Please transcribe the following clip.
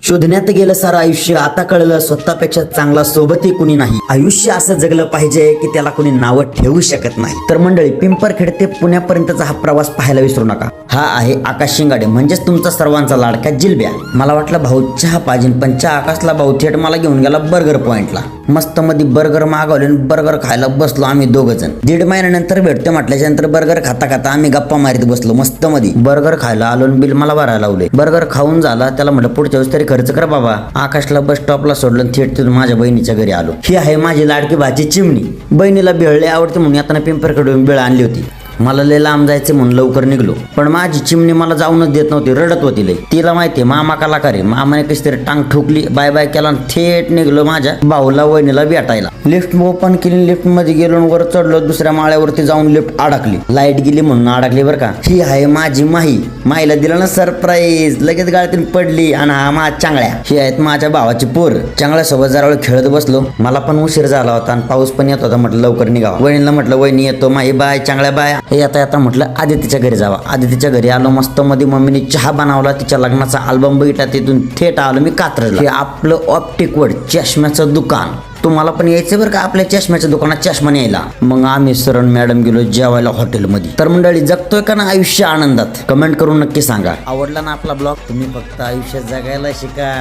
शोधण्यात गेलं सारं आयुष्य, आता कळलं स्वतःपेक्षा चांगला सोबतही कुणी नाही. आयुष्य असं जगलं पाहिजे की त्याला कुणी नावं ठेवू शकत नाही. तर मंडळी, पिंपरखेड ते पुण्यापर्यंतचा हा प्रवास पाहायला विसरू नका. हा आहे आकाश शिंगाडे, म्हणजेच तुमचा सर्वांचा लाडका जिलब्या. मला वाटलं भाऊ चहा पाहिजे, पण चहा आकाशला भाऊ थेट मला घेऊन गेला बर्गर पॉइंटला. मस्त मध्ये बर्गर मागवले आणि बर्गर खायला बसलो आम्ही दोघ जण. 1.5 महिन्यानंतर भेटतो म्हटल्याच्या नंतर बर्गर खाता खाता आम्ही गप्पा मारीत बसलो मस्त मध्ये. बर्गर खायला आलो आणि बिल मला भरायला लावले. बर्गर खाऊन झाला, त्याला म्हटलं पुढच्या वेळेस तरी खर्च कर बाबा. आकाशला बस स्टॉपला सोडलं, थेट तिथून माझ्या बहिणीच्या घरी आलो. ही आहे माझी लाडकी भाची चिमणी. बहिणीला भेळले आवडते म्हणून आता पिंपरखेडून भेळ आणली होती. मला लय लांब जायचे म्हणून लवकर निघलो, पण माझी चिमणी मला जाऊनच देत नव्हती, रडत होती लय. तिला माहितीये मामा कलाकार आहे. मामाने कशी तरी टांग ठोकली, बाय बाय केला आणि थेट निघलो माझ्या भाऊला वहिनीला भेटायला. लिफ्ट ओपन केली, लिफ्ट मध्ये गेलो, वर चढलो, दुसऱ्या माळ्यावरती जाऊन लिफ्ट अडकली. लाईट गेली म्हणून अडकली बरं का. ही आहे माझी माही. माईला दिलं ना सरप्राईज, लगेच गाळ्यातून पडली. आणि हा माझ्या चांगल्या. ही आहेत माझ्या भावाची पोर. चांगल्यासोबत जरा वेळ खेळत बसलो. मला पण उशीर झाला होता आणि पाऊस पण येत होता, म्हटलं लवकर निघावा. वहिनीला म्हटलं वहिनी येतो, माही बाय, चांगल्या बाय. येता येता म्हटलं आदितीच्या घरी जावा. आदितीच्या घरी आलो, मस्त मध्ये मम्मीने चहा बनवला, तिच्या लग्नाचा अल्बम बघितला, तिथून थेट आलो मी कात्रजला. हे आपलं ऑप्टिक वर्ल्ड चष्म्याचं दुकान. तुम्हाला पण यायचं बरं का आपल्या चष्म्याच्या दुकानात चष्मा न्यायला. मग आम्ही सरण मॅडम गेलो जेवायला हॉटेलमध्ये. तर मंडळी, जगतोय का ना आयुष्य आनंदात? कमेंट करून नक्की सांगा. आवडला ना आपला ब्लॉग? तुम्ही फक्त आयुष्य जगायला शिका.